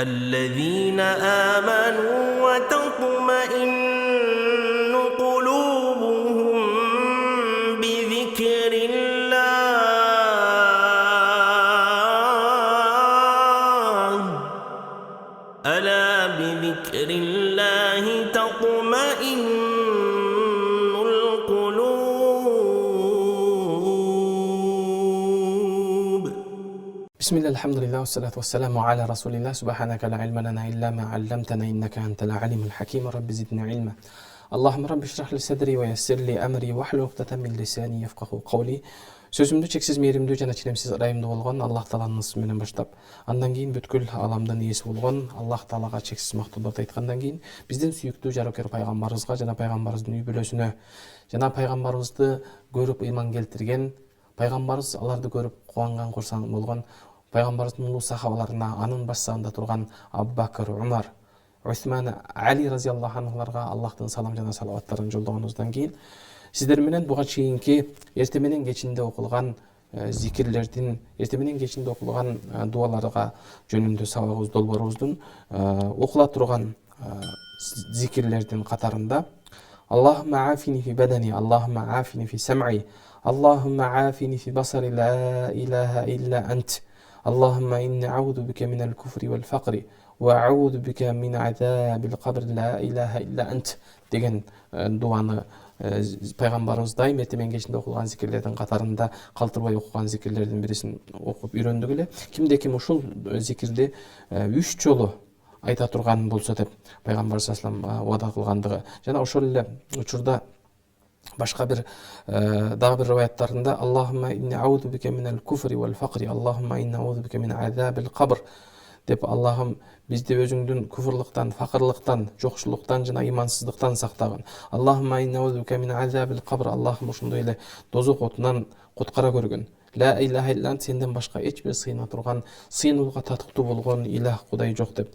الذين آمنوا وتطمئن قلوبهم بذكر الله ألا بذكر الله تطمئن القلوب. بسم الله الحمد لله والصلاة والسلام على رسول الله. سبحانك لا علم لنا إلا ما علمتنا إنك أنت العليم الحكيم. رب زدنا علما. اللهم رب اشرح لي صدري ويسر لي أمري واحلل عقدة من لساني يفقهوا قولي. Сөзімді чексіз мейірімді және челемсіз райымды болған Аллах Тааланың исмімен баштап, андан кейін бүткіл аламдың иесі болған Аллах Таалаға чексіз мақтауларды айтқандан кейін, бізден сүйікті жарокер пайғамбарымызға және пайғамбарымыздың үй бүлесіне, және пайғамбарымызды көріп иман келтірген, пайғамбарымыз аларды көріп қуанған құрсан болған пайғамбарымыздың ұлы сахабаларына, анын бассағында тұрған Абу Бәкір, Умар, Усман, Али разияллаху анхуларға Аллахтың салам және салауаттарын жолдағанымыздан кейін, сіздерменен бұға чейінки ертеменен кечінде оқылған зикирлерден, ертеменен кечінде оқылған дуаларға жөнінде сабағымыз долбарымыздың оқыла тұрған зикирлерден қатарында Аллахумма афини фи бадани, Аллахумма афини фи сам'i, Аллахумма афини фи басари, ла илаха илля ант, Аллахумма инни ауду бика минал куфри вал фақри, ва ауду бика мин азабил қабр, ла илаха илля ант деген дуаны пайғамбарымыз дайым ертемен кешінде оқылған зикірлердің қатарында қалтырбай оқыған зикірлердің бірісін оқып үйренді келе. Кімде-кім ушул зикирди 3 жолу айта турган болсо деп пайгамбар саллаллаху алейхи вада кылгандыгы жана ошол эле учурда башка бир дагы бир риваяттарында Аллахумма инни аузу бика минал куфри вал фақри, Аллахумма инни аузу бика мин азабил қабр деп, Аллахым бізді өзіңдің күфірлықтан, фақырлықтан, жоқшылықтан жана имансыздықтан сақтағын. Аллахумма инна аузу бика мин азабил қабр, Аллахым ошондой эле дозок отунан куткара көргөн. Ла илаха илля ант, сенден башка эч бир сыйына турган, сыйынууга татыктуу болгон илах Кудай жок деп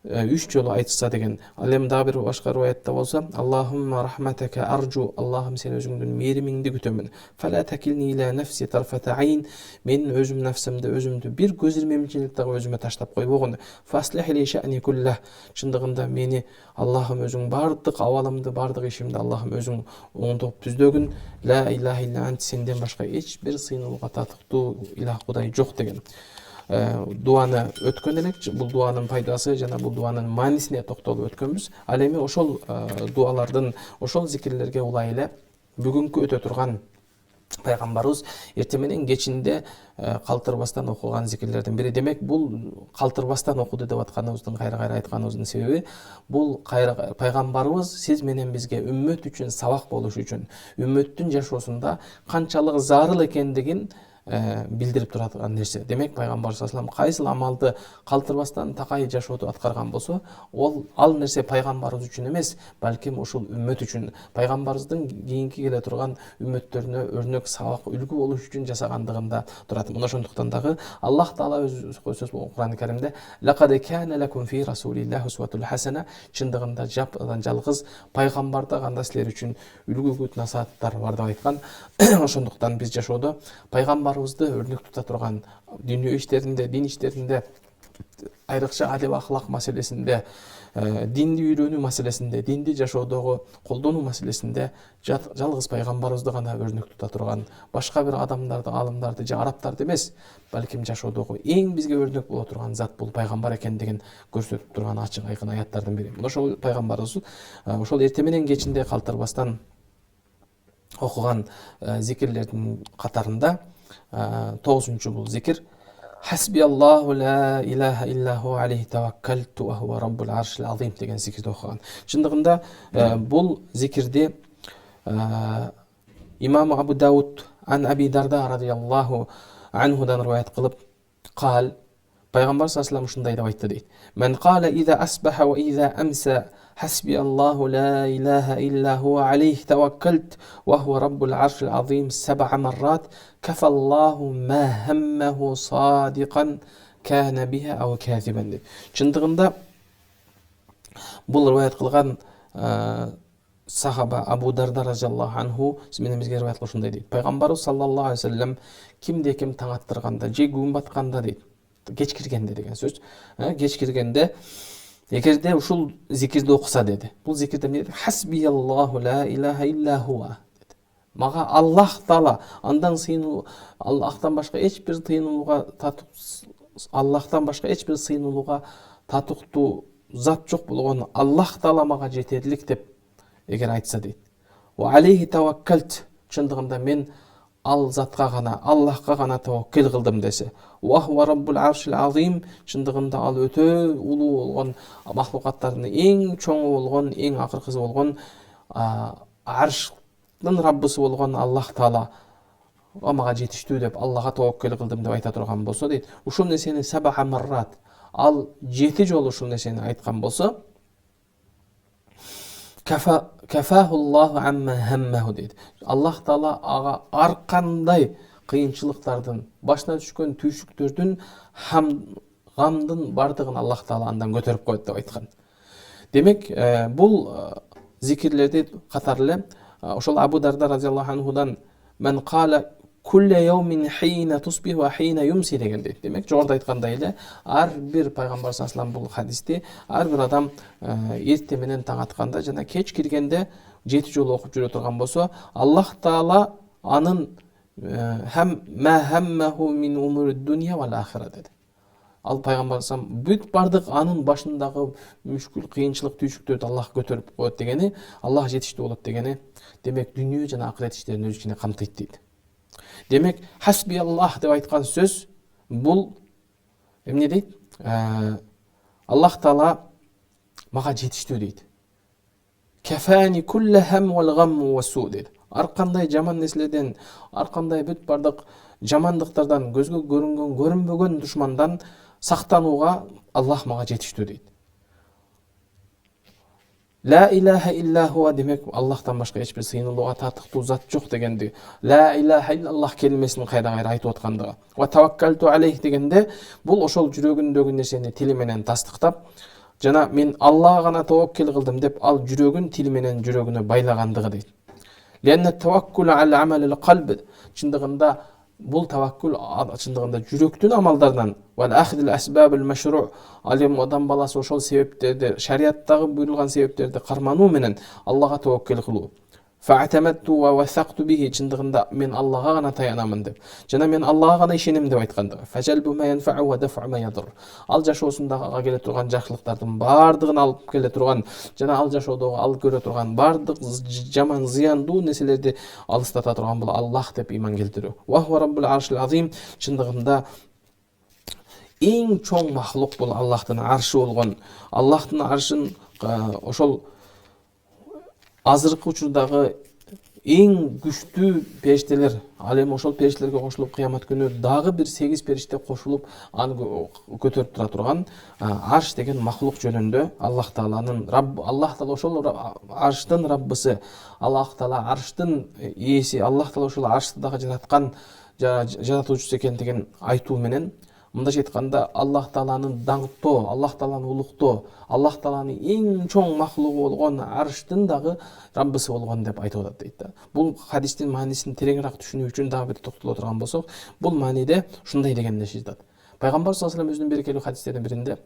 3 жолу айтса деген. Ал эми дагы бир башка риваятта болсо Аллахумма рахматака аржу, Аллахым сен өзүңдүн мээримиңди күтөмүн. Фала такилни иля нафси тарфата айн, мен өзүм нафсымды өзүмдү бир көз ирмемчилик дагы өзүмө таштап койбогон. Фаслих ли шани кулла, чындыгында мени Аллахым өзүң бардык абалымды, бардык ишимди Аллахым өзүң оңдоп түздөгүн. Ла илаха илля ант, сенден башка эч бир сыйынууга татыктуу илах Кудай жок деген дуаны өткөн элек. Бул дуанын пайдасы жана бул дуанын маанисине токтолуп өткөнбүз. Ал эми ошол дуалардын, ошол зикирлерге улай эле бүгүнкү өтө турган пайгамбарыбыз ертеменен кечинде калтырбастан окуган зикирлердин бири. Демек, бул калтырбастан окуду деп атканыбыздын, кайра айтканыбыздын себеби бул пайгамбарыбыз сиз менен бизге үммөт үчүн сабак болуш үчүн, үммөттүн жашоосунда канчалык зарыл экендигин билдирип турган нерсе. Демек, пайгамбар саллаллаху алейхи кайсыл амалды калтырбастан такай жашоодо аткарган болсо, ал нерсе пайгамбарыбыз үчүн эмес, балким ушул үммөт үчүн, пайгамбарыбыздын кийинки келе турган үммөттөрүнө өрнөк, сабак, үлгү болуш үчүн жасагандыгында турат. Мына ошондуктан дагы Аллах Таала өз Кур'ан Каримде лакад кана лакум фи расулиллахи усватул хасана, чындыгында жападан жалгыз пайгамбарда кандай силер үчүн үлгү насааттар бар деп айткан. Ошондуктан биз жашоодо пайгамбарыбызды өрнөк тута турган, дүйнө иштеринде, дин иштеринде, айрыкча адеп ахлак маселесинде, динди үйрөнүү маселесинде, динди жашоодогу колдонуу маселесинде жалгыз пайгамбарыбызды гана өрнөк тута турган, башка бир адамдарды, алымдарды же арабтарды эмес, балким жашоодогу эң бизге өрнөк боло турган зат бул пайгамбар экендигин көрсөтүп турган ачык айкын аяттардын бири. Ошол пайгамбарыбыз ошол эртеменен кечинде калтырбастан окуган зикирлердин катарында 9-нчу бул зикир Хасби Аллаху ла илаха илля ху алейхи таваккалту ва хува раббул аршил азим деген зикирди окуган. Чындыгында бул зикирди имам Абу Дауд ан Аби Дарда радияллаху анхудан риваят кылып, кал, пайгамбар саллаллаху алейхи ушундай деп айтты дейт. Мен кала иза асбаха ва иза амса حسبي الله لا إله إلا هو عليه توكلت وهو رب العرش العظيم 7 مرات كفى الله ما همه صادقا كان بها أو كاذبا. Чындыгында бул риваят кылган сахаба Абу Дарда разияллаху анху менен бизге риваят ушундай дейт. Пайгамбарыбыз саллаллаху алейхи вассалам кимде ким таң аттырганда же күн батканда дейт, кеч киргенде деген сөз. Кеч киргенде эгерде ушул зикирди окуса деди. Бул зикирде эмне деди? Хасбияллаху ла илаха илля хуа. Мага Аллах Таала, андан сыйынуу, Аллахтан башка эч бир тыйынууга Аллахтан башка эч бир сыйынууга татыктуу зат жок болгон Аллах Таала мага жетерлик деп эгер айтса дейт. Ва алейхи таваккалт, чындыгында мен ал затка гана, Аллахка гана таваккал кылдым десе. Ва хуа раббул аршил азим, чындыгында ал өтө улуу болгон, махлукаттардын эң чоңу болгон, эң акыркысы болгон арштын Раббысы болгон Аллах Таала мага жетиштүү деп Аллага таваккал кылдым деп айта турган болсо дейт. Ушул нерсени сабаха маррат, ал 7 жолу ушул нерсени айткан болсо, кафахуллаху амма хаммаху дейт. Аллах Таала ага ар кандай кыйынчылыктардын, башына түшкөн түйшүктөрдүн, гамдын бардыгын Аллах Таала андан көтөрүп коет деп айткан. Демек, бул зикирлерди катары эле ошол Абу Дарда разияллаху анхудан мен кала кулля яумин хина тусбих ва хина юмси деген дейт. Демек, жогоруда айткандай эле, ар бир пайгамбар саллаллаху бул хадисти ар бир адам эрте менен таң атканда жана кеч киргенде 7 жолу окуп жүрө турган болсо, Аллах Таала анын хам ма хаммаху мин умурид дунья вал ахира деди. Ал пайгамбар саллаллаху бүт бардык анын башындагы мүшкүл, кыйынчылык, түйшүктөрдү Аллах көтөрүп коет дегени, Аллах жетиштүү болот дегени. Демек, дүйнө жана акырет иштерин өз ичине камтыйт дейт. Демек, хасби Аллах деп айткан сөз бул эмне дейт? Аллах Таала мага жетиштүү дейт. Кафани кулла хам вал гам ва су дейт. Ар кандай жаман нерселерден, ар кандай бүт бардык жамандыктардан, көзгө көрүнгөн, көрүнбөгөн душмандан сактанууга Аллах мага жетиштүү дейт. Ла илаха илля хуа, демек Аллахтан башка эч бир сыйынуулууга татыктуу зат жок дегенди. Ла илаха иллаллах келмесин кайра-кайра айтып аткандыгы. Ва таваккалту алейх дегенде бул ошол жүрөгүндөгү нерсени тили менен тастыктап, жана мен Аллага гана таваккал кылдым деп ал жүрөгүн тили менен жүрөгүнө байлагандыгы дейт. Ланна таваккул ала амалил калб, чындыгында бул таваккул чындыгында жүрөктүн амалдарынан, вал ахдил асбабил машру, алем адам баласы ошол себептерди, шариаттагы буйрулган себептерди кармануу менен Аллага таваккал кылуу. Фа'таматту ва васaqtu bihi, чындыгында мен Аллага гана таянамын деп, жана мен Аллага гана ишенем деп айткандыгы. Фажалбу ма янфa'у ва даф'у ма яdur. Ал жашоосундагы келе турган жакшылыктардын бардыгын алып келе турган, жана ал жашоодогу ал көрө турган бардык жаман, зыяндуу нерселерди алыстата турган бул Аллах деп иман келтирүү. Ва хуа раббул аршил азим, чындыгында эң чоң махлук бул Аллахтын аршы болгон. Аллахтын аршын ошол азыркы учурдагы эң күчтүү периштелер, ал эми ошол периштелерге кошулуп кыямат күнү дагы бир 8 периште кошулуп аны көтөрүп тура турган арш деген махлук жөнүндө Аллах Тааланын Аллах Таала ошол арштын Раббысы, Аллах Таала арштын ээси, Аллах Таала ошол аршты дагы жараткан жаратуучусу экендигин айтуу менен, мындайча айтканда, Аллах Тааланын даңктоо, Аллах Тааланы улуктоо, Аллах Тааланын эң чоң махлугу болгон арштын дагы Раббысы болгон деп айтып атат дейт да. Бул хадистин маанисин тереңирээк түшүнүү үчүн дагы бир токтоло турган болсок, бул мааниде ушундай дегенди жазат. Пайгамбар саллаллаху алейхи өзүнүн берекелүү хадистеринин биринде,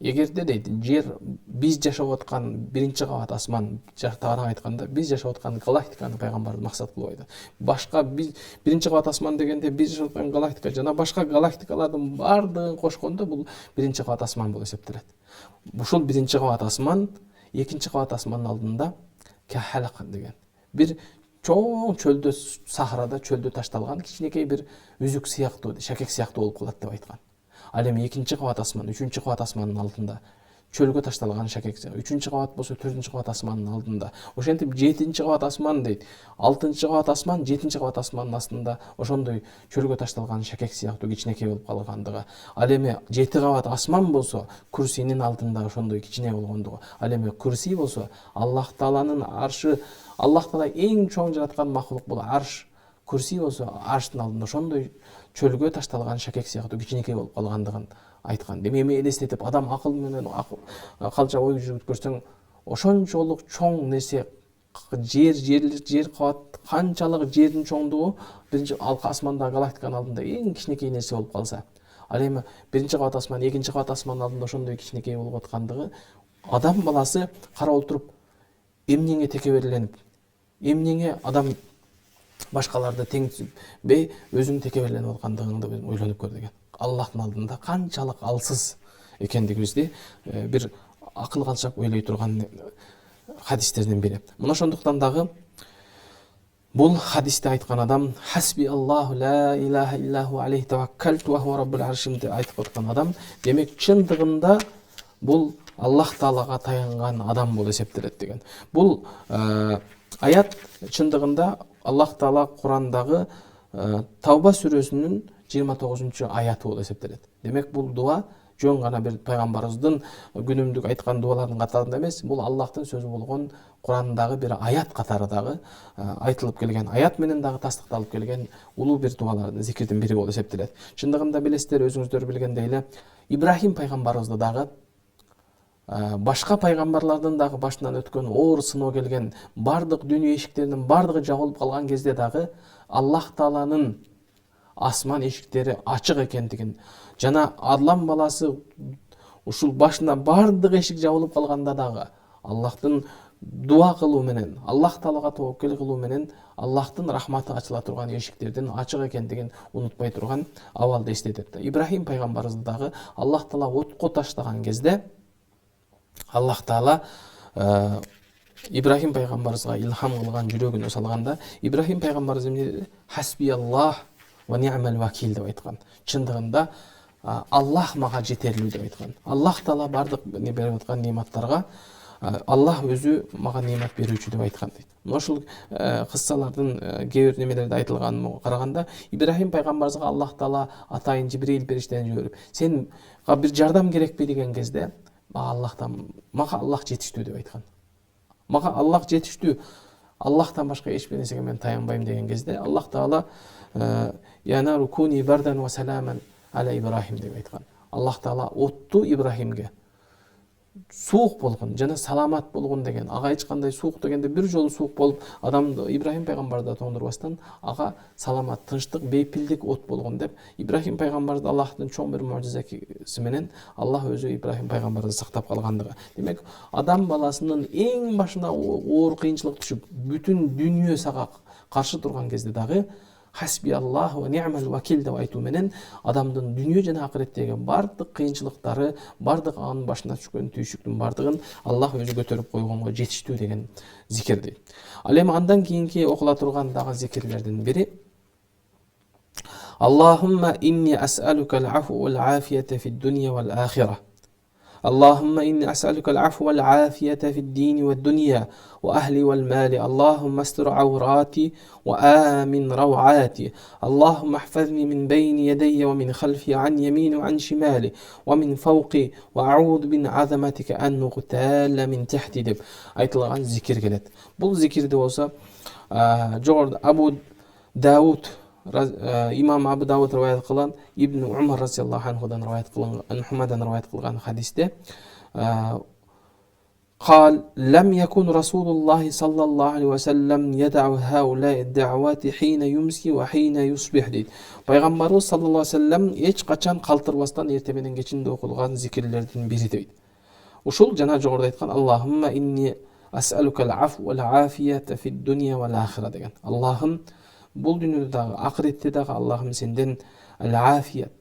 эгерде дейт, жер биз жашап аткан биринчи кабат асман, жактагыраак айтканда, биз жашап аткан галактиканы пайгамбар максат кылып айтат. Башка биз биринчи кабат асман дегенде биз жашап аткан галактика жана башка галактикалардын бардыгын кошкондо бул биринчи кабат асман болуп эсептелет. Ушул биринчи кабат асман, экинчи кабат асмандын алдында кахалак деген бир чоң чөлдө, сахарада чөлдө ташталган кичинекей бир үзүк сыяктуу, шакек сыяктуу болуп калат деп айткан. Ал эми экинчи кабат асман, үчүнчү кабат асмандын алдында чөлгө ташталган шакек, үчүнчү кабат болсо төртүнчү кабат асмандын алдында. Ошентип жетинчи кабат асман дейт. Алтынчы кабат асман, жетинчи кабат асмандын астында ошондой чөлгө ташталган шакек сыяктуу кичинекей болуп калгандыгы. Ал эми 7 кабат асман болсо курсинин алдында ошондой кичине болгондугу. Ал эми курси болсо Аллах Тааланын аршы, Аллах Таала эң чоң жараткан махлук бул арш. Курси болсо арштын алдында ошондой чөлгө ташталган шакек сыяктуу кичинекей болуп калгандыгын айткан. Демек эми элестетип адам акыл менен калча ой жүргүзсөң, ошончолук чоң нерсе жер кабат канчалык жердин чоңдугу биринчи асмандагы галактиканын алдында эң кичинекей нерсе болуп калса, Ал эми биринчи кабат асман, экинчи кабат асмандын алдында ошондой кичинекей болуп аткандыгы адам баласы карап отуруп эмнеңе текеберленип, эмнеңе адам башкаларды тең түзүпбей өзүң текеберленип аткандыгыңды ойлонуп көр деген. Аллахтын алдында канчалык алсыз экендигибизди бир акыл калчак ойлой турган хадистердин бири. Мына ошондуктан дагы бул хадисти айткан адам хасби Аллаху ла илаха иллаху алейхи таваккалту ва хува раббул аршим деп айтып аткан адам, демек чындыгында бул Аллах Таалага таянган адам болуп эсептелет деген. Бул аят чындыгында Аллах Таала Курандагы Тавба сүрөсүнүн 29-аяты болуп эсептелет. Демек бул дуа жөн гана бир пайгамбарыбыздын күнүмдүк айткан дуалардын катарында эмес, бул Аллахтын сөзү болгон Курандагы бир аят катары дагы айтылып келген, аят менен дагы тастыкталып келген улуу бир дуалардын зикирдин бири болуп эсептелет. Чындыгында билесиздер, өзүңүздөр билгендей эле Ибрахим пайгамбарыбызды дагы башка пайгамбарлардын дагы башынан өткөн оор сыноо келген, бардык дүйнө эшиктеринин бардыгы жабылып калган кезде дагы Аллах Тааланын асман эшиктери ачык экендигин жана адам баласы ушул башына бардык эшик жабылып калганда дагы Аллахтын дуа кылуу менен, Аллах Таалага тобоккел кылуу менен Аллахтын рахматы ачыла турган эшиктердин ачык экендигин унутпай турган абалды эстетет. Ибрахим пайгамбарыбызды дагы Аллах Таала отко таштаган кезде Аллах Таала Ибрахим пайгамбарыбызга илхам кылган, жүрөгүнө салганда Ибрахим пайгамбарыбыз эмне хасби Аллах ва ни'мал вакил деп айткан. Чындыгында Аллах мага жетерлүү деп айткан. Аллах Таала бардык берип аткан нематтарга Аллах өзү мага немат берүүчү деп айткан дейт. Ошол кыссалардын кээ бир немелерде айтылганына караганда Ибрахим пайгамбарыбызга Аллах Таала атайын Жибрил периштени жиберип, сенга бир жардам керекпи деген кезде мага Аллах жетиштүү деп айткан. Мага Аллах жетиштүү. Аллахтан башка эч бир нерсеге мен таянбайм деген кезде Аллах Таала я нару куни бардан ва саламан аля Ибрахим деп айткан. Аллах Таала отту Ибрахимге суук болгон жана саламат болгон деген. Ага эч кандай суук дегенде бир жолу суук болуп адамды Ибрахим пайгамбарды тоңдурбастан ага саламат, тынчтык, бейпилдик от болгон деп Ибрахим пайгамбарды Аллахтын чоң бир мужизеси менен Аллах өзү Ибрахим пайгамбарды сактап калгандыгы. Демек адам баласынын эң башына оор кыйынчылык түшүп, бүтүн дүйнө сага каршы турган кезде дагы хасби Аллах ва ни'мал вакил деп айтуу менен адамдын дүйнө жана акыреттеги бардык кыйынчылыктары, бардык анын башына түшкөн түйшүктүн бардыгын Аллах өзү көтөрүп койгонго жетиштүү деген зикир дейт. Ал эми андан кийинки окула турган дагы зикирлердин бири Аллахумма инни ас'алука ал-афу вал-афията фид дунья вал-ахира. اللهم إني أسألك العفو والعافية في الدين والدنيا وأهلي والمال. اللهم استر عوراتي وآمن روعاتي. اللهم احفظني من بين يدي ومن خلفي عن يمين وعن شمالي ومن فوقي وأعوذ من عظمتك أن أغتال من تحتي деп айтылган зикир келет. Бул зикирди болсо жогоруда Абу Дауд имам Абу Дауд риваят кылган, Ибн Умар разияллаху анхудан риваят кылган, Мухаммадан риваят кылган хадисте قال لم يكن رسول الله صلى الله عليه وسلم يدع هؤلاء الدعوات حين يمسي وحين يصبح дейт. Пайгамбарыбыз саллаллаху алейхи ва саллям эч качан калтырбастан эрте менен кечинде окулган зикирлердин бири дейт. Ушул жана жогоруда айткан Аллахумма инни ас'алука ал-афу вал-афията фид дунья вал-ахира деген. Аллахым бул дүйнөдө дагы акыретте дагы Аллахым сенден ал-афият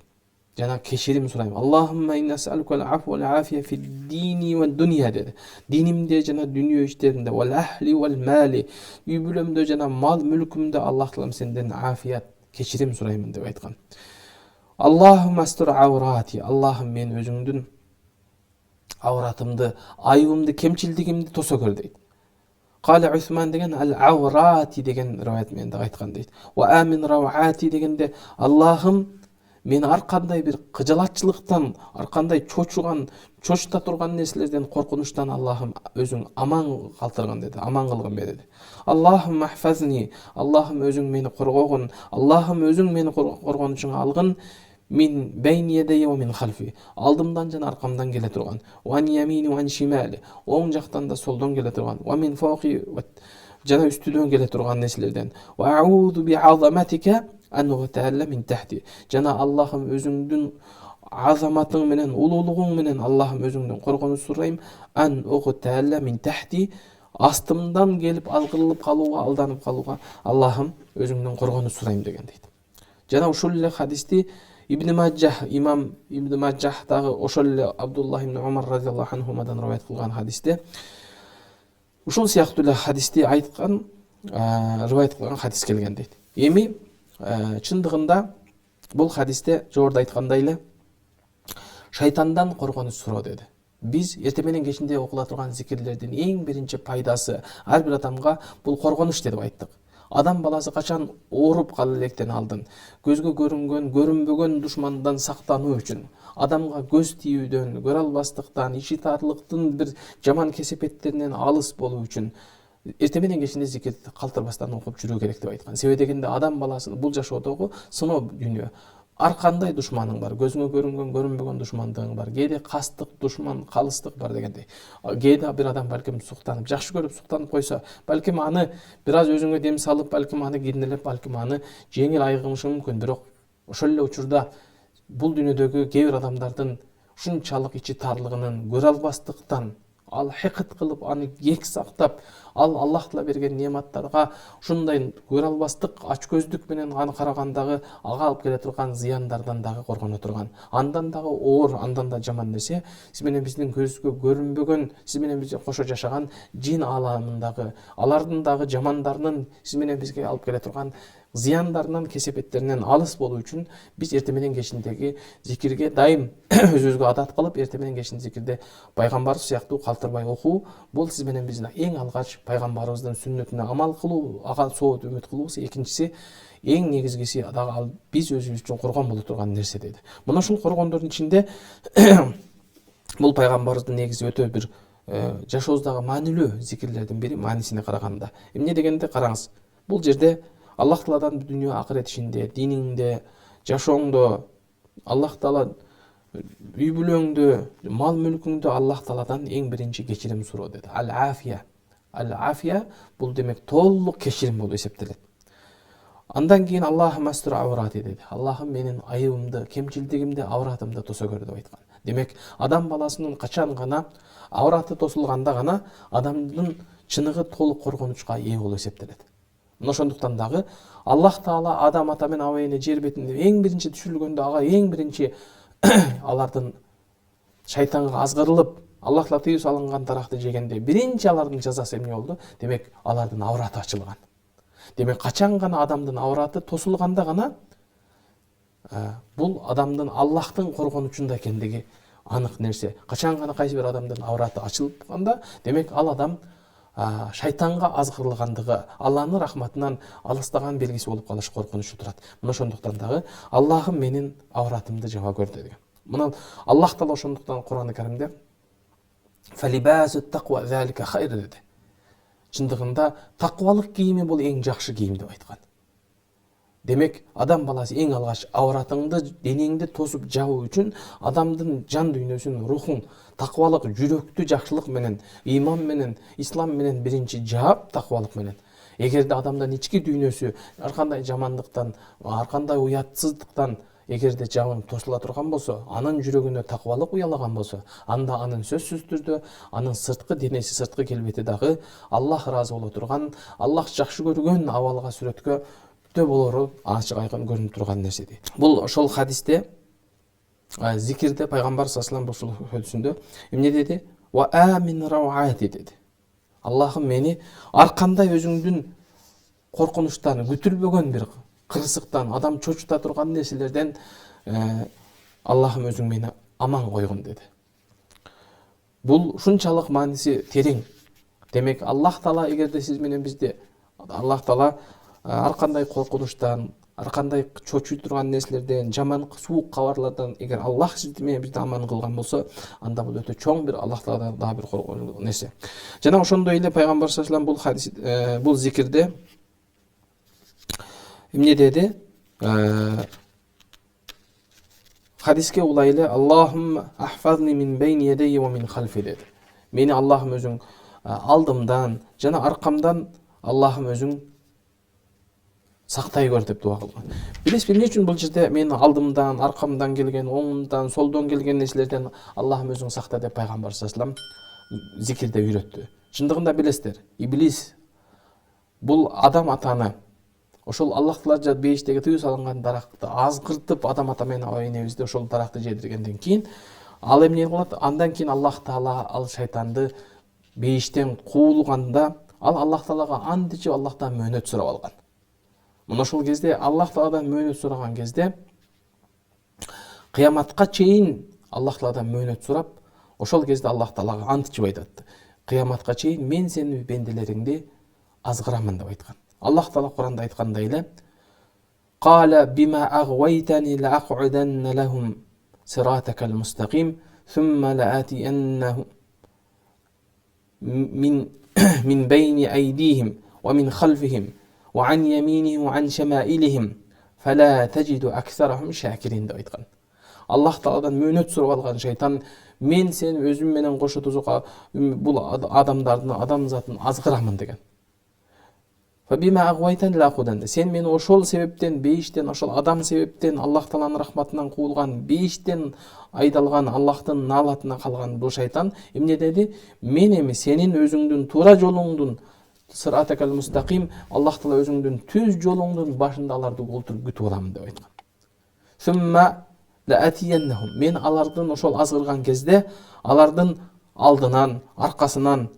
жана кечирим сурайм. Аллахумма инна ас'алука ал-афу вал-афия фид дини ва дунья деди. Динимде жана дүйнө иштеринде вал-ахли вал-мали, үй бүлөмдө жана мал мүлкүмдө Аллах Таалам сенден афият, кечирим сураймын деп айткан. Аллахумма астур аурати. Аллахым мен өзүңдүн ауратымды, айыбымды, кемчилдигимди тосо көр дейт. Кала Усман деген ал-аурати деген риваят менен да айткан дейт. Ва амин равати дегенде Аллахым мен ар кандай бир кыжалатчылыктан, ар кандай чочута турган нерселерден, коркунучтан Аллахым өзүң аман калтыргын деди, аман кылгын бер деди. Аллахым махфазни. Аллахым өзүң мени коргогун, Аллахым өзүң мени коргонучуңа алгын. Min beyni yedeye ve min halfi. Aldımdan jana arkamdan gele turgan. Ve an yamini ve an şimali. Oң жактан да солдон gele turgan. Ve min fawqi jana üstüdön gele turgan neslerden. Ve a'udhu bi azamatika ан тәәлә мин тәхти. Жана Аллахым өзүңдүн азаматың менен, улуулугуң менен Аллахым өзүңдөн коргонуч сурайм. Ан тәәлә мин тәхти, астымдан келип алгырылып калууга, алданып калууга Аллахым өзүңдөн коргонуч сурайм деген дейт. Жана ушул эле хадисти Ибн Маджах, имам Ибн Маджах дагы ошол эле Абдуллах ибн Умар радиаллаху анхумадан риваят кылган хадисте ушул сыяктуу эле хадисти айткан, риваят кылган хадис келген дейт. Эми чындыгында бул хадисте жогоруда айткандай эле шайтандан коргонуч суроо деди. Биз эртең менен кечинде окула турган зикирлердин эң биринчи пайдасы ар бир адамга бул коргонуч деп айттык. Адам баласы качан ооруп кала электен алдын көзгө көрүнгөн, көрүнбөгөн душмандан сактануу үчүн, адамга көз тийүүдөн, көрө албастыктан, ичи тарлыктын бир жаман кесепеттеринен алыс болуу үчүн эртең менен кечинде зикирди калтырбастан окуп жүрүү керек деп айткан. Себеби дегенде адам баласы бул жашоодогу сыноо дүйнө. Ар кандай душманың бар, көзүңө көрүнгөн, көрүнбөгөн душмандыгың бар. Кээде кастык душман, калыстык бар дегендей. Кээде бир адам балким суктанып, жакшы көрүп суктанып койсо, балким аны бир аз өзүңө дем салып, балким аны кийинелеп, балким аны жеңил айыгымышы мүмкүн. Бирок ошол эле учурда бул дүйнөдөгү кээ бир адамдардын ушунчалык ичи тарлыгынын, көрө албастыктан, ал хикыт кылып, аны кек сактап, ал Аллах Таала берген нематтарга ушундай көрө албастык ачкөздүк менен аны карагандагы ага алып келе турган зыяндардан дагы коргоно турган. Андан дагы оор, андан да жаман нерсе сиз менен биздин көзгө көрүнбөгөн, сиз менен бизге кошо жашаган жин ааламындагы, алардын дагы жамандарынын сиз менен бизге алып келе турган зыяндарынан, кесепеттеринен алыс болуу үчүн биз эртең менен кечиндеги зикирге дайым өзүбүзгө адат кылып, эртең менен кечин зикирде пайгамбарыбыз сыяктуу калтырбай окуу, бул сиз менен биздин эң алгач пайгамбарыбыздын сүннөтүнө амал кылуу, ага соот үмүт кылуубуз. Экинчиси, эң негизгиси дагы ал биз өзүбүз үчүн коргон боло турган нерсе дейт. Мына ушул коргондордун ичинде бул пайгамбарыбыздын негизи өтө бир жашообуздагы маанилүү зикирлердин бири, маанисине караганда. Эмне дегенде караңыз, бул жерде Аллах Тааладан дүйнө акырет ишинде, диниңде, жашооңдо, Аллах Таала үй бүлөңдө, мал мүлкүңдө Аллах Тааладан эң биринчи кечирим суроо деди. Ал-афия. Ал-афия бул демек толук кечирим болуп эсептелет. Андан кийин Аллахым астур аврати деди. Аллахым менин айыбымды, кемчилдигимди, авратымды тосо көр деп айткан. Демек адам баласынын качан гана авраты тосулганда гана адамдын чыныгы толук коргонучка ээ болуп эсептелет. Ошондуктан дагы Аллах Таала Адам ата менен Авва эне жер бетинде эң биринчи түшүрүлгөндө ага эң биринчи алардын шайтанга азгырылып, Аллах Таала тыюу салынган таракты жегенде биринчи алардын жазасы эмне болду? Демек алардын авраты ачылган. Демек качан гана адамдын авраты тосулганда гана бул адамдын Аллахтын коргонучунда экендиги анык нерсе. Качан гана кайсы бир адамдын авраты ачылып калганда, демек ал адам шайтанга азгырылгандыгы, Алланын рахматынан алыстаган белгиси болуп калыш коркунучу турат. Мына ошондуктан дагы Аллахым менин авратымды жаба көр деген. Мына Аллах Таала ошондуктан Кур'ан-ы Каримде фалибасут тaqwa залика хайр деди. Чындыгында таквалык кийими бул эң жакшы кийим деп айткан. Демек адам баласы эң алгач авратыңды, денеңди тосуп жабуу үчүн адамдын жан дүйнөсүн, рухун таквалык, жүрөктү жакшылык менен, иман менен, ислам менен биринчи жаап таквалык менен. Эгерде адамдын ички дүйнөсү ар кандай жамандыктан, ар кандай уятсыздыктан эгерде жабын тосула турган болсо, анын жүрөгүнө таквалык уялаган болсо, анда анын сөзсүз түрдө анын сырткы денеси, сырткы келбети дагы Аллах ыраазы боло турган, Аллах жакшы көргөн абалга сүрөткө болору ачык айкын көрүнүп турган нерсе дейт. Бул ошол хадисте зикирде пайгамбар саллаллаху алейхи ва саллям сөзүндө эмне деди? Ва амин рауати деди. Аллахым мени ар кандай өзүңдүн коркунучтан, күтүлбөгөн бир кырсыктан, адам чочута турган нерселерден Аллахым өзүң мени аман койгун деди. Бул ушунчалык мааниси терең. Демек Аллах Таала эгерде сиз менен бизди Аллах Таала ар кандай коркунучтан, ар кандай чочуй турган нерселерден, жаман суук кабарлардан эгер Аллах сизди менен бизди аман кылган болсо, анда бул өтө чоң бир Аллах Тааладан дагы бир коргонуу нерсе. Жана ошондой эле пайгамбар саллаллаху алейхи ва саллям бул зикирде эмне деди? Хадиске улай эле Аллахумма ахфазни мин байни ядайи ва мин халфи деди. Мени Аллахым өзүң алдымдан жана аркамдан Аллахым өзүң сактай көр деп дуа кылган. Билесизби эмне үчүн бул жерде менин алдымдан, аркамдан келген, оңумдан, солдон келген нерселерден Аллахым өзүң сакта деп пайгамбар саллаллаху алейхи ва саллям зикирде үйрөттү. Чындыгында билесиздер, иблис бул адам атаны ошол Аллах Таала бейиштеги тыюу салынган даракты азгыртып адам ата менен аба энебизди ошол даракты жедиргенден кийин ал эмне кылат? Андан кийин Аллах Таала ал шайтанды бейиштен куулганда ал Аллах Таалага андичип Аллахтан мөөнөт сурап алган. Мына ошол кезде Аллах Тааладан мөөнөт сураган кезде кыяматка чейин Аллах Тааладан мөөнөт сурап, ошол кезде Аллах Таалага античип айтат. Кыяматка чейин мен сенин бенделериңди азгырамын деп айткан. Аллах Таала Куранда айткандай эле: "Qala bima aghwaytani la'aq'udanna lahum siratakal mustaqim thumma la'atiyannahum min bayni aydihim wa min khalfihim wa an yaminihim wa an shama'ilihim fala tajidu aktharahum shakirin" деп айткан. Аллах Тааладан мөөнөт сурап алган шайтан: "Мен сени өзүм менен кошо тузукка бул адамдардын, адамзатын азгырамын" деген. Сен мени ошол себептен, бейиштен, ошол адам себептен, Аллах Тааланын рахматынан куулган, бейиштен айдалган, Аллахтын наалатына калган бул шайтан эмне деди? Мен эми сенин өзүңдүн туура жолуңдун, сиратакал мустаким, Аллах Таала өзүңдүн түз жолуңдун башында аларды олтуруп күтүп алам деп айткан. Сумма лаатияннахум, мен алардын ошол азгырган кезде алардын алдынан, аркасынан,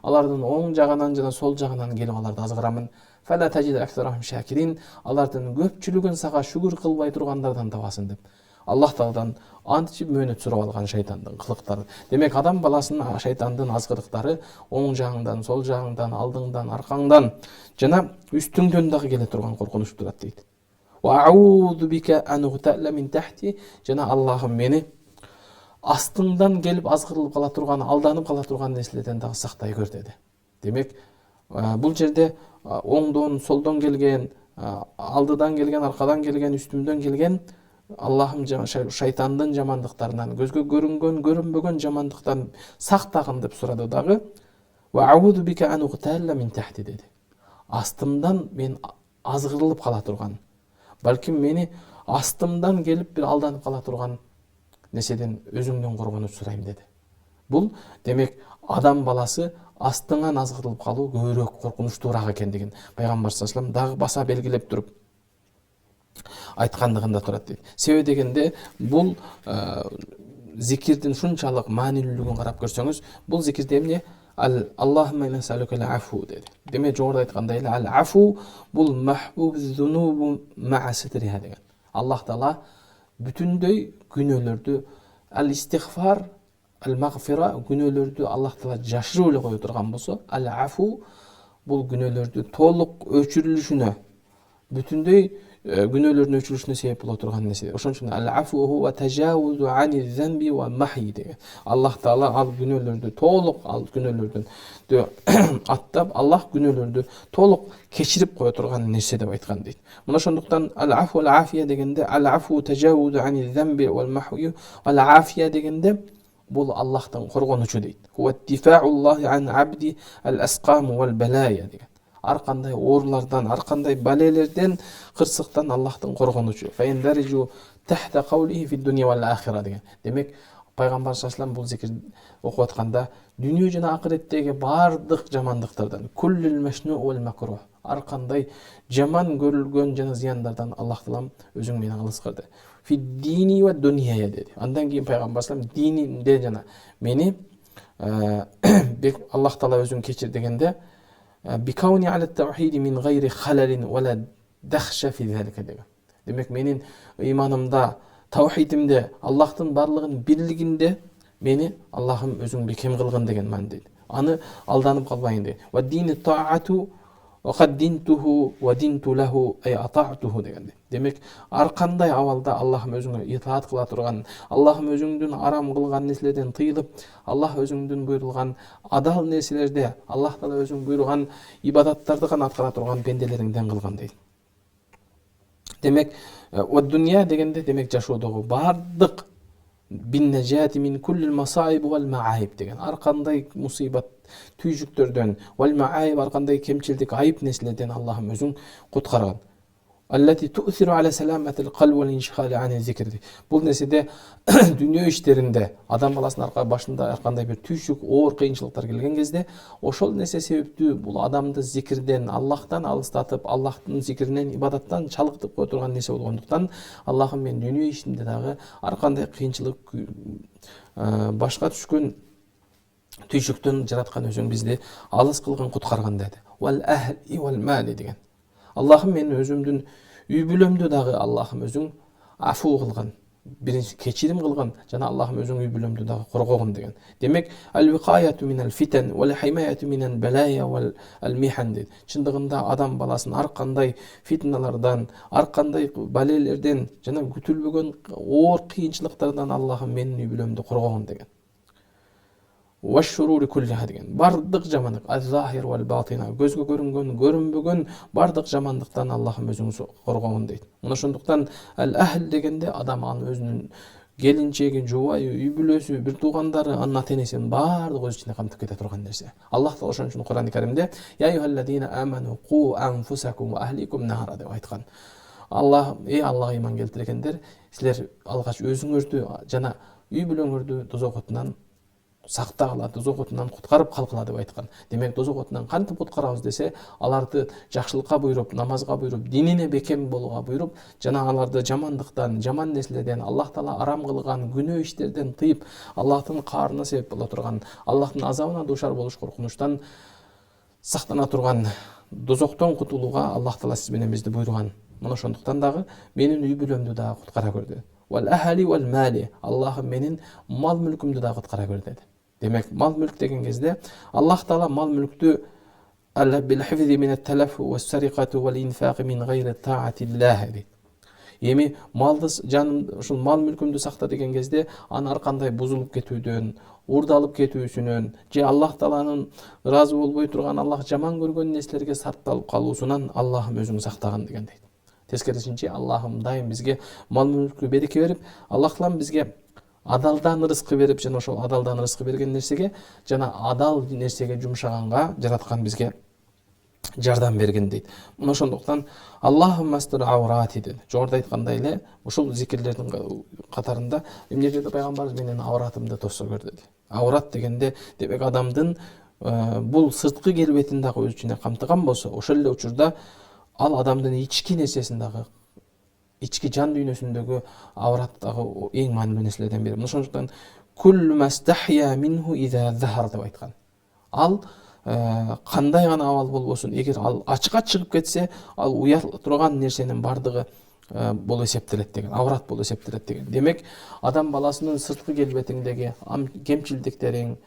алардын оң жагынан жана сол жагынан келип аларды азгырамын. Фала таҗид аксарахум шакирин, алардын көпчүлүгүн сага шүгүр кылбай тургандардан табасың деп Аллах Тааладан античип мөөнөт сурап алган шайтандын кылыктары. Демек адам баласынын шайтандын азгырыктары оң жагыңдан, сол жагыңдан, алдыңдан, аркаңдан жана үстүңдөн дагы келе турган коркунуч турат дейт. Ва аузу бика ан угтала мин тахти, жана Аллахым мени астыңдан келип азгырылып кала турган, алданып кала турган нерселерден дагы сактай көр деди. Демек, бул жерде оңдон, солдон келген, алдыдан келген, аркадан келген, үстүмдөн келген Аллахым шайтандын жамандыктарынан, көзгө көрүнгөн, көрүнбөгөн жамандыктан сактагын деп сурады дагы. Ва аузу бика ан угтала мин тахти деди. Астымдан мен азгырылып кала турган, балким мени астымдан келип бир алданып кала турган нерседен өзүңдөн коргонуч сурайм деди. Бул демек адам баласы астыңан азгырылып калуу көбүрөөк коркунучтуураак экендигин пайгамбар саллаллаху алейхи ва саллям дагы баса белгилеп туруп айткандыгында турат дейт. Себеби дегенде бул зикирдин шунчалык маанилүүлүгүн карап көрсөңүз, бул зикирде эмне? Аллахумма инна нас'алука ал-афу деди. Демек жогоруда айткандай эле ал-афу бул махбуб зунубу ма'a ситриха деген. Аллах Таала бүтүндөй күнөөлөрдү, ал-истигфар, ал-магфира, күнөөлөрдү Аллах Таала жашырып эле кое турган болсо, ал-афу бул күнөөлөрдү толук өчүрүлүшүнө, бүтүндөй күнөөлөрдүн өчүрүлүшүнө себеп боло турган нерсе. Ошон үчүн ал-афу хува тажавузу ани занби ва махи деген. Аллах Таала ал күнөөлөрдү толук, ал күнөөлөрдүн аттап, Аллах күнөөлөрдү толук кечирип кое турган нерсе деп айткан дейт. Мына ошондуктан ал-афу ал-афия дегенде, ал-афу тажавузу ани занби ва махи, ал-афия дегенде бул Аллахтын коргонучу дейт. Хува дифауллахи ан абди ал-асқам вал балая деген. Ар кандай оорлардан, ар кандай балелерден, кырсыктан Аллахтын коргонучу. Фаиндариджу тахта каулихи фи дунья вал ахира деген. Демек пайгамбар саллаллаху алейхи ва саллям бул зикир окуп атканда дүйнө жана акыреттеги бардык жамандыктардан, куллул машну вал макрух, ар кандай жаман көрүлгөн жана зыяндардан Аллах Таалам өзүң менен алыскырды. Фи дини ва дунья деди. Андан кийин пайгамбар саллаллаху алейхи ва саллям динимде жана мени Аллах Таала өзүң кечир дегенде бикауни аля таухиди мин гайри халалин вала дахша фи залика деген. Демек менин иманымда, таухидимде, Аллахтын барлыгын бирлигинде мени Аллахым өзүң бекем кылгын деген мааниде. Аны алданып калбайын деген. Ва дини таату ва каддинтуху ва динту лаху ай атаатуху деген. Демек ар кандай абалда Аллахым өзүңө итаат кыла турган, Аллахым өзүңдүн арам кылган нерселерден тыйылып, Аллах өзүңдүн буйрулган адал нерселерде, Аллах Таала өзүң буйруган ибадаттарды гана аткара турган бенделериңден кылган дейт. Демек ва дунья дегенде демек жашоодогу бардык бин нажати мин куллил масаиб вал маайб деген. Ар кандай мусибат, түйжүктөрдөн, вал маайб, ар кандай кемчилдик, айып нерселерден Аллахым өзүң куткарган. Аллати ту'сиру аля саламатил калб вал иншигали ани зикри. Бул нерседе дүйнө иштеринде адам баласынын башында ар кандай бир түйшүк, оор кыйынчылыктар келген кезде, ошол нерсе себептүү бул адамды зикирден, Аллахтан алыстатып, Аллахтын зикиринен, ибадаттан чалыктып кое турган нерсе болгондуктан, Аллахым мен дүйнө ишинде дагы ар кандай кыйынчылык, башка түшкөн түйшүктөн жараткан өзүң бизди алыс кылгын, куткарган деди. Вал ахли вал мали деген. Аллахым мен өзүмдүн үй бүлөмдү дагы Аллахым өзүң афу кылган, биринчи кечирим кылган, жана Аллахым өзүң үй бүлөмдү дагы коргогон деген. Демек, ал-викаяту минал фитан вал химаяту минал балая вал михан дейт. Чындыгында адам баласын ар кандай фитналардан, ар кандай балелерден жана күтүлбөгөн оор кыйынчылыктардан Аллахым менин үй бүлөмдү коргогон деген. Вашшурури куллиха деген. Бардык жамандык, аз-захир вал батина, көзгө көрүнгөн, көрүнбөгөн бардык жамандыктан Аллахым өзүң коргогон дейт. Мына ошондуктан ал-ахл дегенде адам аны өзүнүн келинчеги, жубайы, үй бүлөсү, бир туугандары, анын ата-энесинин бардыгы өз ичине камтып кете турган нерсе. Аллах Таала ошон үчүн Кур'ан-ы Каримде я аyyuhalladina amanu qu anfusakum wa ahlikum nara деп айткан. Аллах, Аллах иман келтиргендер, силер алгач өзүңөрдү жана үй бүлөңөрдү тозок отунан сактагыла, тозок отунан куткарып калгыла деп айткан. Демек, тозок отунан кантип куткарабыз десе, аларды жакшылыкка буйруп, намазга буйруп, динине бекем болууга буйруп, жана аларды жамандыктан, жаман нерселерден, Аллах Таала арам кылган күнөө иштерден тыйып, Аллахтын каарына себеп боло турган, Аллахтын азабына дуушар болуш коркунучтан сактана турган, тозоктон кутулууга Аллах Таала сиз менен бизди буйруган. Мына ошондуктан дагы менин үй бүлөмдү дагы куткара көр деди. Вал ахли вал мали, Аллахым менин мал мүлкүмдү дагы куткара көр деди. Демек, мал мүлк деген кезде Аллах Таала мал мүлктү бил-хифзи мин ат-талаф вас-сарикати вал-инфaqi мин гайри таатиллах дейт. Эми малды ушул мал мүлкүмдү сакта деген кезде аны ар кандай бузулуп кетүүдөн, урдалып кетүүсүнөн, же Аллах Тааланын ыраазы болбой турган, Аллах жаман көргөн нерселерге сарпталып калуусунан Аллахым өзүң сактаган деген дейт. Тескерисинче, Аллахым дайым бизге мал мүлкү береке берип, Аллах Таалам бизге адалдан рызкы берип, жана ошол адалдан рызкы берген нерсеге жана адал нерсеге жумшаганга жараткан бизге жардам берген дейт. Мына ошондуктан Аллахум мастур аурати dedi. Жогоруда айткандай эле, ушул зикирлердин катарында эмне жерде пайгамбарыбыз менен ауратымды тосо көр деди. Аурат дегенде, демек адамдын бул сырткы келбетин дагы өз ичине камтыган болсо, ошол эле учурда ал адамдын ички нерсесин дагы, ички жан дүйнөсүндөгү аврат дагы эң маанилүү нерселерден бири. Мына ошондуктан куллу мастахия минху иза захар деп айткан. Ал кандай гана абал болбосун, эгер ал ачыкка чыгып кетсе, ал уя турган нерсенин бардыгы болуп эсептелет деген, аврат болуп эсептелет деген. Демек, адам баласынын сырткы келбетиндеги кемчилдиктерин,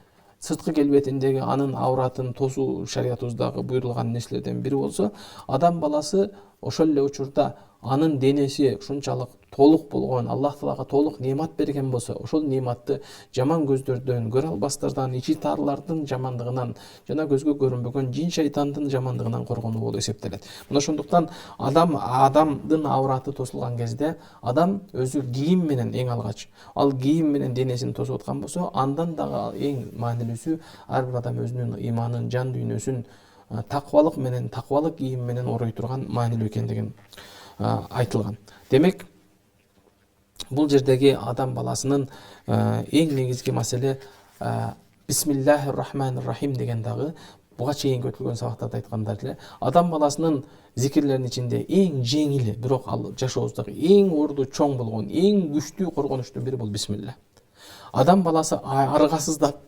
сырткы келбетиндеги анын авратын тосуу шариятыбыздагы буйрулган нерселерден бири болсо, адам баласы ошол эле учурда анын денеси ушунчалык толук болгон, Аллах Таалага толук немат берген болсо, ошол нематты жаман көздөрдөн, көрө албастардан, ичи таарлардын жамандыгынан жана көзгө көрүнбөгөн жин шайтандын жамандыгынан коргонуу болуп эсептелет. Мына ошондуктан адамдын авраты тосулган кезде адам өзү кийим менен эң алгач, ал кийим менен денесин тосуп аткан болсо, андан дагы эң маанилүүсү ар бир адам өзүнүн иманын, жан дүйнөсүн таквалык менен, таквалык кийим менен орой турган маанилүү экендигин айтылган. Демек, бул жердеги адам баласынын эң негизги маселе бисмиллахир рахманир рахим деген дагы буга чейинки өтүлгөн сабактарда айткандар эле, адам баласынын зикирлеринин ичинде эң жеңили, бирок ал жашообуздагы эң орду чоң болгон, эң күчтүү коргонучтун бири бул бисмилла. Адам баласы аргасыздап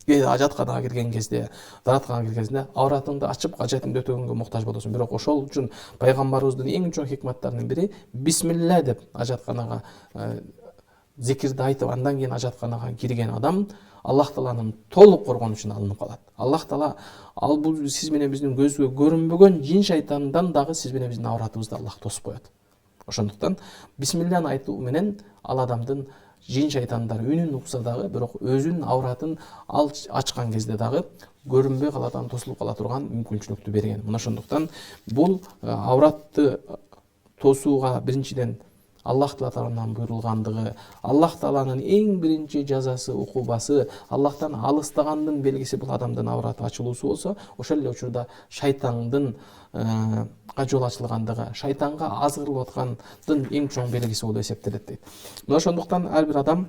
ажатканага кирген кезде, даратканга кирген кезде авратыңды ачып, ажатыңды өтөгөнгө муктаж болосуң. Бирок ошол үчүн пайгамбарыбыздын эң чоң хикматтарынын бири бисмилла деп ажатканага зикирди айтып, андан кийин ажатканага кирген адам Аллах Тааланын толук коргонучуна алынып калат. Аллах Таала ал бул сиз менен биздин көзгө көрүнбөгөн жин шайтандан дагы сиз менен биздин авратыбызды Аллах тосуп коет. Ошондуктан бисмилланы айтуу менен ал адамдын жин шайтандар үнүн укса дагы, бирок өзүнүн авратын ал ачкан кезде дагы көрүнбөй каладан, тосулуп кала турган мүмкүнчүлүктү берген. Мына ошондуктан бул авратты тосууга биринчиден Аллах тарапынан буйрулгандыгы, Аллах тааланын эң биринчи жазасы, укубасы, Аллахтан алыстагандын белгиси бул адамдын авраты ачылуусу болсо, ошол эле учурда шайтандын жол ачылгандыгы, шайтанга азгырылып аткандын эң чоң белгиси болуп эсептелет дейт. Мына ошондуктан ар бир адам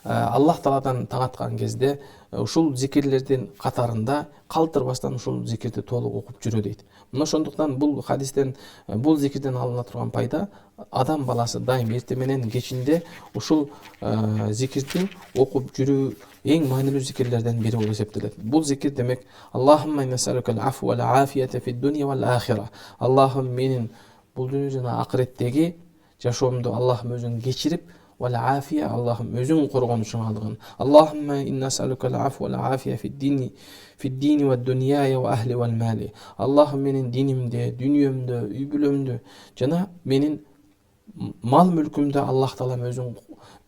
Аллах Тааладан таң аткан кезде ушул зикирлердин катарында калтырбастан ушул зикирди толук окуп жүрө дейт. Мына ошондуктан бул хадистен, бул зикирден алына турган пайда, адам баласы дайым эртең менен кечинде ушул зикирди окуп жүрүү эң маанилүү зикирлерден бири болуп эсептелет. Бул зикир демек Аллахумма иннасалукал афу вал афията фид дунья вал ахира. Аллахым менин бул дүйнө жана акыреттеги жашоомду Аллахым өзүң кечирип, вал афия Аллахым өзүң коргонушуңа алгын. Аллахумма иннасалукал афу вал афия фид дини вад дунья ва ахли вал мали. Аллахым менин динимде, дүйнөмдө, үй бүлөмдө жана менин мал мүлкүмдө Аллах таалам өзүң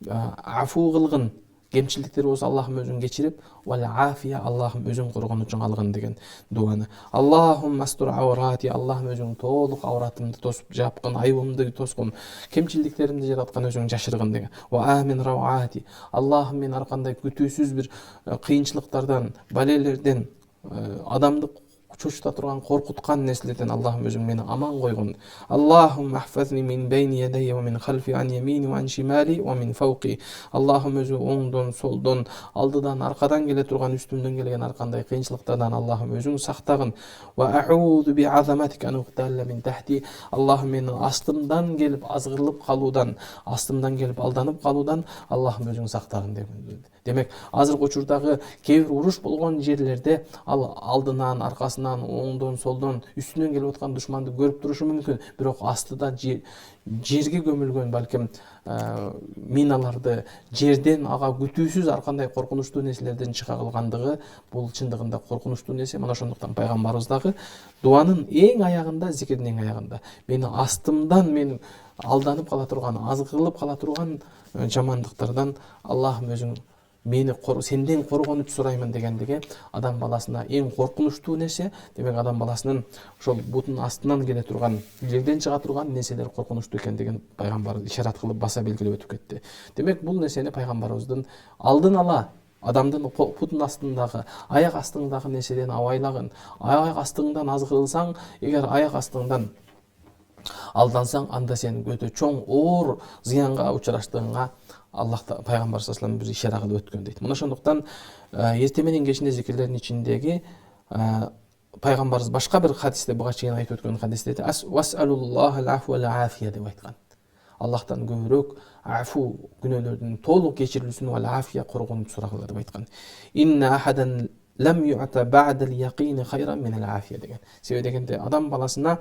афу кылгын. Кемчиликтер болсо Аллахым өзүң кечирип, вал афия Аллахым өзүң коргонучуң алгын деген дуаны. Аллахумма астур аврати, Аллахым өзүң толук авратымды тосуп жапкын, айыбымды тоскун, кемчиликтеримди жараткан өзүң жашыргын деген. Ва амин равати, Аллахым мен ар кандай күтүүсүз бир кыйынчылыктардан, балелерден, адамды чочута турган, коркуткан нерселерден Аллахым өзүң мени аман койгун. Аллахум ахфазни мин бейни ядайя ва мин халфи ан ямини ва ан шимали ва мин фауqi. Аллахым өзү оңдон, солдон, алдыдан, аркадан келе турган, үстүмдөн келген ар кандай кыйынчылыктардан Аллахым өзүң сактагын. Ва а'уду би азаматика ан уqtalla min tahti. Аллахым менин астымдан келип азгырылып калуудан, астымдан келип алданып калуудан Аллахым өзүң сактагын деген. Демек, азыркы учурдагы кээ бир уруш болгон жерлерде ал алдынан, аркасынан, оңдон, солдон, үстүнөн келип аткан душманды көрүп турушу мүмкүн, бирок астыда жерге көмүлгөн балким миналарды, жерден ага күтүүсүз ар кандай коркунучтуу нерселерден чыга калгандыгы бул чындыгында коркунучтуу нерсе. Мына ошондуктан пайгамбарыбыз дагы дуанын эң аягында, зикирдин эң аягында мени астымдан, мени алданып кала турган, азгырылып кала турган жамандыктардан Аллахым өзүң мени сенден коргонуч сураймын дегендиги адам баласына эң коркунучтуу нерсе. Демек адам баласынын ошол бутунун астынан келе турган, жерден чыга турган нерселер коркунучтуу экендигин пайгамбар ишарат кылып баса белгилеп өтүп кетти. Демек бул нерсени пайгамбарыбыздын алдын ала адамдын бутунун астындагы, аяк астыңдагы нерседен абайлагын. Аяк астыңдан азгырылсаң, эгер аяк астыңдан алдансаң, анда сен өтө чоң оор зыянга учураштыгыңа Аллах пайгамбар саллаллаху алейхи ва саллям бир ишара кылып өткөн дейт. Мына ошондуктан эртең менен кечинде зикирлердин ичиндеги пайгамбарыбыз башка бир хадисте, буга чейин айтып өткөн хадисте васалуллахал афу вал афия деп айткан. Аллахтан көбүрөөк афу, күнөөлөрдүн толук кечирилүүсүн, вал афия коргонуп сурагыла деп айткан. Инна ахадан лам ю'та бa'dal yaqin khayran min al afiya деген. Себеби дегенде адам баласына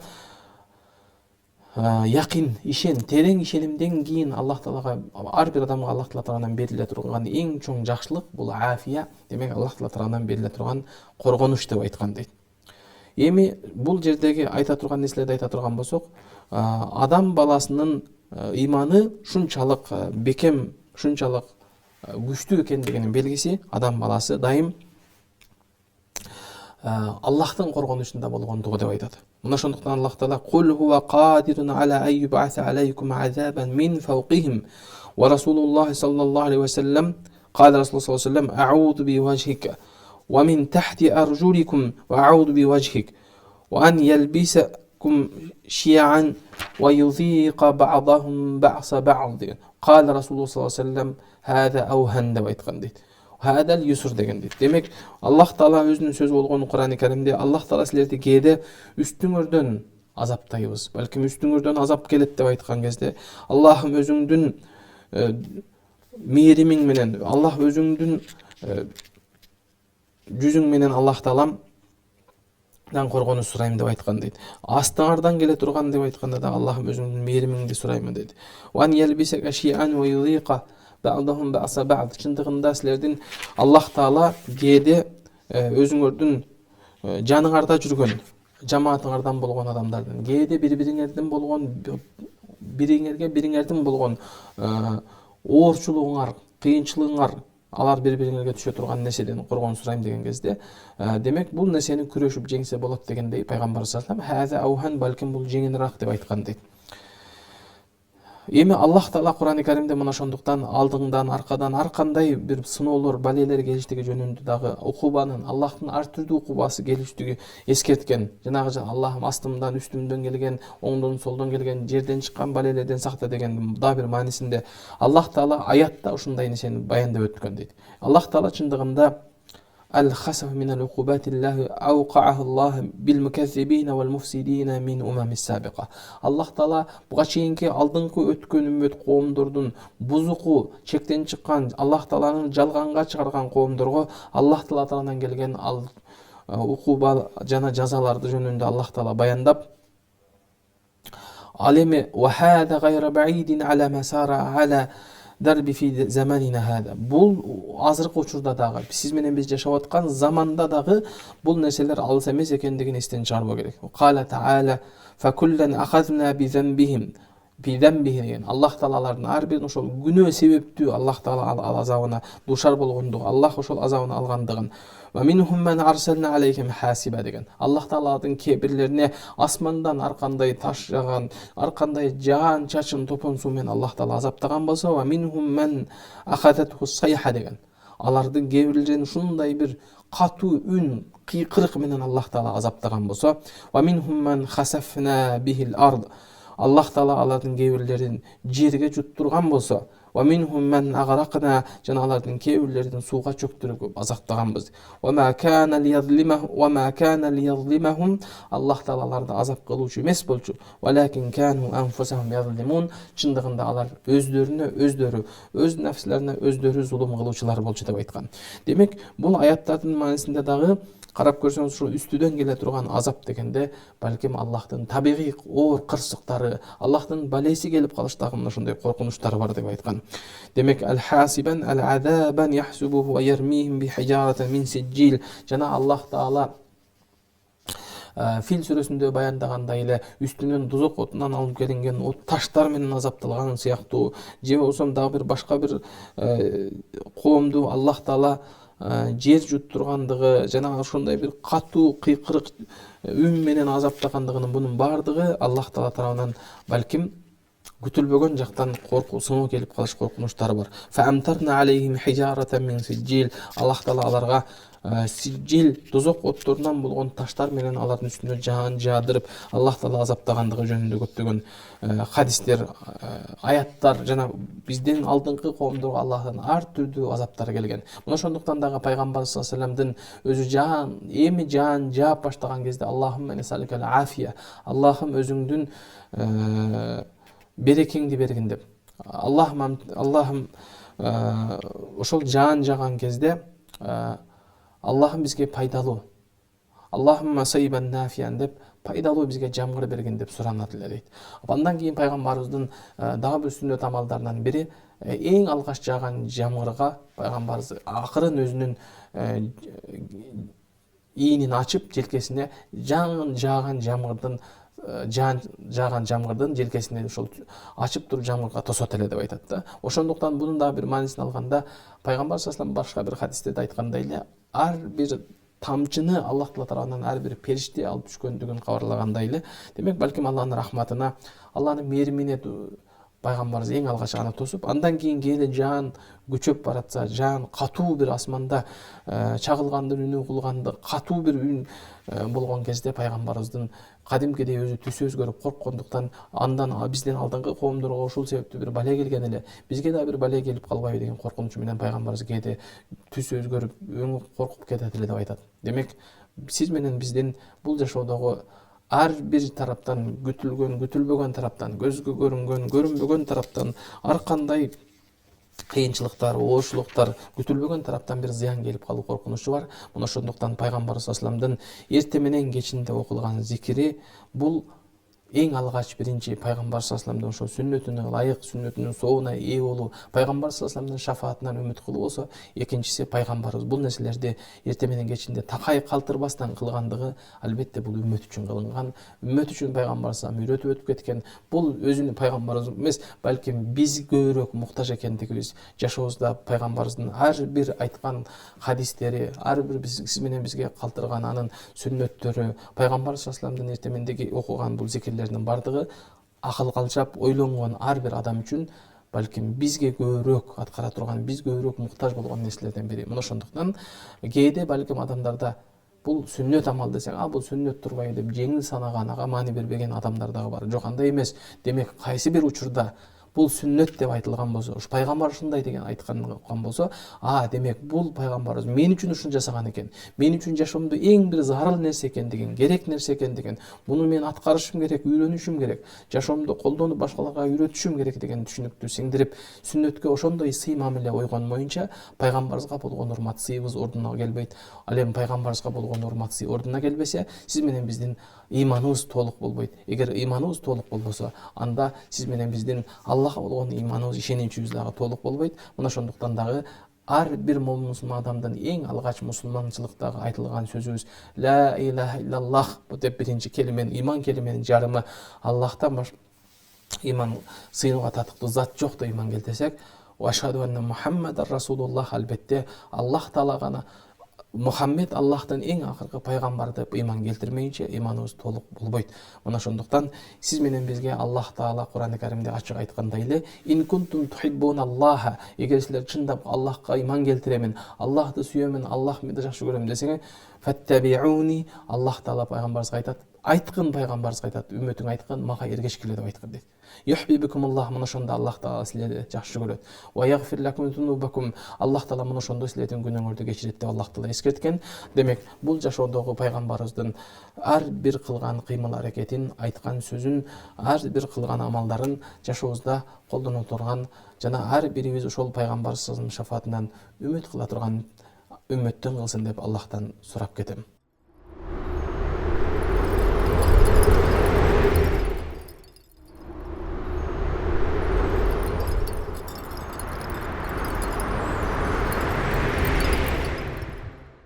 якин, ишен, терең ишенимден кийин Аллах Таалага, ар бир адамга Аллах Таала тарабынан бериле турган эң чоң жакшылык бул афия, демек Аллах Таала тарабынан бериле турган коргонуч деп айткан дейт. Эми бул жердеги айта турган нерселерди айта турган болсок, адам баласынын иманы шунчалык бекем, шунчалык күчтүү экендигинин белгиси адам баласы дайым Аллахтын коргонучунда болгондугу деп айтат. Мына ошондуктан Аллах Таала кул хува кадирун ала айюбаса алейкум азабан мин фауqihim ва расулуллах саллаллаху алейхи ва саллям قال رسول الله صلى الله عليه وسلم أعوذ بوجهك ومن تحت أرجلكم وأعوذ بوجهك وأن يلبسكم شيعا ويذيق بعضهم بعض بعض قال رسول الله صلى الله عليه وسلم هذا أوهن деп айткан дейт. Хадал юсур деген дейт. Демек, Аллах Таала өзүнүн сөзү болгон Кур'ан-ы Каримде Аллах Таала силерди кээде үстүңөрдөн азаптайбыз, балким үстүңөрдөн азап келет деп айткан кезде, Аллахым өзүңдүн мээримиң менен, Аллах өзүңдүн жүзүң менен Аллах Таалам дан коргонуч сурайм деп айткан дейт. Астыңардан келе турган деп айтканда да Аллахым өзүңдүн мээримиңди сурайм дейт. Ван ялбисака ши'ан ва юзиqa бa'дахум бa'са бa'д. Чындыгында силердин Аллах Таала кээде өзүңөрдүн жаныңарда жүргөн, жамаатыңардан болгон адамдардын кээде бири-бириңерден болгон, бириңердин болгон оорчулугуңар, кыйынчылыгыңар, алар бири-бириңерге түшө турган нерседен коргонуч сурайм деген кезде, демек бул нерсени күрөшүп жеңсе болот дегендей пайгамбар саллаллаху алейхи ва саллям хаза аухан, балким бул жеңилирак деп айткан дейт. Эми Аллах Таала Кур'ан-ы Каримде мына ошондуктан алдыңдан, аркадан ар кандай бир сыноолор, балелер келиштиги жөнүндө дагы укубанын, Аллахтын ар түрдүү укубасы келиштиги эскерткен. Жанагы Аллахым астымдан, үстүмдөн келген, оңдон, солдон келген, жерден чыккан балелерден сакта деген дагы бир маанисинде Аллах Таала аятта ушундай нерсени баяндап өткөн дейт. Аллах Таала чындыгында الخسف من العقوبات الله أوقعه الله بالمكذبين والمفسدين من أمم السابقة. Аллах Таала буга чейинки алдыңкы өткөн үммөт коомдордун бузуку, чектен чыккан, Аллах Тааланын жалганга чыгарган коомдорго Аллах Таала тарабынан келген укуба жана жазаларды жөнүндө Аллах Таала баяндап, ал эми وهذا غير بعيد على ما سار على дарби фи заманина хада. Бул азыркы учурда дагы, сиз менен биз жашап аткан заманда дагы бул нерселер алыс эмес экендигин эстен чыгарбоо керек. Кала таала факуллан ахазна би замбихим деген. Аллах Таалалардын ар бирин ошол күнөө себептүү Аллах Таала ал азабына душар болгондугу, Аллах ошол азабын алгандыгын. Ва минхум ман арсална алейхим хасиба деген. Аллах Тааланын кээ асмандан ар кандай таш жаган, ар кандай жаан чачын топон суу менен Аллах Таала азаптаган болсо, ва минхум ман ахататху сайха деген. Алардын кээ бирлерин ушундай бир катуу үн, кыйкырык менен Аллах Таала азаптаган болсо, ва минхум ман хасафна бихил ард. Аллах Таала алардын кээ бирлерин жерге жуттурган болсо, ва минхум ман агракна, жана алардын кээ бирлерин сууга чөктүрүп азаптаганбыз. Ва ма кана лиязлимахум, Аллах Таала аларды азап кылуучу эмес болчу. Валакин кану анфусахум язлимун, чындыгында алар өздөрү, өз нафсларына өздөрү зулум кылуучулар болчу деп айткан. Демек, бул аяттардын маанисинде дагы карап көрсөңүз, ушу үстүдөн келе турган азап дегенде балким Аллахтын табигый оор кырсыктары, Аллахтын балеси келип калыштагы мына ошондой коркунучтар бар деп айткан. Демек, ал-хасибан ал-азабан яхсубуху ва ярмихим би хижаратин мин сиджил. Жана Аллах Таала Фил сүрөсүндө баяндагандай эле үстүнөн дузок отунан алып келинген от таштар менен азапталган сыяктуу, же болбосо дагы бир башка бир коомду Аллах Таала жер жуттургандыгы, жана ошондой бир катуу кыйкырык үн менен азаптагандыгынын бунун баардыгы Аллах Таала тарабынан балким күтүлбөгөн жактан коркуу, сыноо келип калыш коркунучтары бар. Фаамтарна алейхим хижарatan мин сиджил. Аллах Таала аларга сиджил, дозок отторунан болгон таштар менен алардын үстүнө жаан жаадырып, Аллах Таала азаптагандыгы жөнүндө көптөгөн хадистер, аяттар жана биздин алдыңкы коомдорго Аллахтан ар түрдүү азаптар келген. Мына ошондуктан дагы пайгамбар саллаллаху алейхи вассаламдын өзү жаан жаап баштаган кезде Аллахумма насаликал афия, Аллахым өзүңдүн берекеңди бергин деп. Аллахым ошол жаан жаган кезде Аллахым бизге пайдалуу, Аллахумма сайбан нафиян деп пайдалуу бизге жамгыр бергин деп суранат эле дейт. Андан кийин пайгамбарыбыздын дагы бир сүннөт амалдарынан бири эң алгаш жаган жамгырга пайгамбарыбыз акырын өзүнүн ийинин ачып желкесине жаган жамгырдын желкесине ошол ачып туруп жамгырга тосот эле деп айтат да. Ошондуктан бунун дагы бир маанисин алганда пайгамбар саллаллаху алейхи башка бир хадистерде айткандай эле ар бир тамчыны Аллах Таала тарабынан ар бир периште алып түшкөндүгүн кабарлагандай эле. Демек, балким Аллахтын рахматына, Аллахтын мээримине пайгамбарыбыз эң алгач аны тосуп, андан кийин кээде жаан күчөп баратса, жаан катуу бир асманда чагылгандын үнү угулганды, катуу бир үн болгон кезде пайгамбарыбыздын кадимкидей өзү түсү өзгөрүп корккондуктан, андан биздин алдыңкы коомдорго ушул себептүү бир бале келген эле, бизге да бир бале келип калбайбы деген коркунуч менен пайгамбарыбыз кээде түсү өзгөрүп, өңү коркуп кетет эле деп айтат. Демек, сиз менен биздин бул жашоодогу ар бир тараптан күтүлгөн, күтүлбөгөн тараптан, көзгө көрүнгөн, көрүнбөгөн тараптан ар кандай кыйынчылыктар, оошулуктар, күтүлбөгөн тараптан бир зыян келип калуу коркунучу бар. Мына ошондуктан пайгамбар саллаллаху алейхи вассаламдын эрте менен кечинде окулган зикири бул эң алгач биринчи пайгамбар саллаллаху алейхи вассаламдын ошо сүннөтүнө ылайык, сүннөтүнүн соогуна ээ болуу, пайгамбар саллаллаху алейхи вассаламдын шафаатынан үмүт кылуу болсо, экинчиси пайгамбарыбыз бул нерселерди эрте менен кечинде такай калтырбастан кылгандыгы албетте бул үммөт үчүн кылынган, үммөт үчүн пайгамбар саллаллаху алейхи вассалам өтүп кеткен. Бул өзүнүн пайгамбарыбыз эмес, балким биз көбүрөөк муктаж экендигибиз, жашообузда пайгамбарыбыздын ар бир айткан хадистери, ар бир сиз менен бизге калтырган анын сүннөттөрү, пайгамбар саллаллаху алейхи вассаламдын эрте мендеги окуган бул зикирлердин бардыгы акыл калчап ойлонгон ар бир адам үчүн балким бизге көбүрөөк аткара турган, биз көбүрөөк муктаж болгон нерселерден бири. Мына ошондуктан кээде балким адамдарда бул сүннөт амал десең, бул сүннөт турбайбы деп жеңил санаган, ага маани бербеген адамдар дагы бар. Жок, андай эмес. Демек, кайсы бир учурда бул сүннөт деп айтылган болсо, ушу пайгамбар ушундай деген айткан болсо, демек бул пайгамбарыбыз мен үчүн ушуну жасаган экен. Мен үчүн жашоомдо эң бир зарыл нерсе экендигин, керек нерсе экендигин, муну мен аткарышым керек, үйрөнүшүм керек, жашоомдо колдонуп башкаларга үйрөтүшүм керек деген түшүнүктү сиңдирип, сүннөткө ошондой сый мамиле койгон боюнча пайгамбарыбызга болгон урмат сыйыбыз ордуна келбейт. Ал эми пайгамбарыбызга болгон урмат сый ордуна келбесе, сиз менен биздин ыйманыбыз толук болбойт. Эгер ыйманыбыз толук болбосо, анда сиз менен биздин Аллахка болгон ыйманыбыз, ишеничибиз дагы толук болбойт. Мына ошондуктан дагы ар бир мусулман адамдын эң алгач мусулманчылыктагы айтылган сөзүбүз ла илаха иллаллах деп биринчи келименин, ыйман келименин жарымы Аллахтан ыйман сыйынууга татыктуу зат жок деп ыйман келтирсек, ва ашхаду анна Мухаммадар Расулуллах, албетте Аллах Таала гана Мухаммед Аллахтан эң акыркы пайгамбар деп ыйман келтирмейинче ыйманыбыз толук болбойт. Мына ошондуктан сиз менен бизге Аллах Таала Кур'ан-ы Каримде ачык айткандай эле, ин кунтум тухиббуналлаха, эгер силер чындап Аллахка ыйман келтиремин, Аллахты сүйөмүн, Аллах мени жакшы көрөм десеңер, фаттабиуни, Аллах Таала пайгамбарыбызга айтат, айткын пайгамбарыбызга айтат, үммөтүң айткын, мага эргешкиле деп айткан дейт. Юхбибикумуллах, мына ошондо Аллах Таала силерди жакшы көрөт. Ва ягфир лакум зунубакум, Аллах Таала мына ошондо силердин күнөөңөрдү кечирет деп Аллах Таала эскерткен. Демек, бул жашоодогу пайгамбарыбыздын ар бир кылган кыймыл аракетин, айткан сөзүн, ар бир кылган амалдарын жашообузда колдоно турган жана ар бирибиз ошол пайгамбарыбыздын шафаатынан үмүт кыла турган үммөттөн кылсын деп Аллахтан сурап кетем.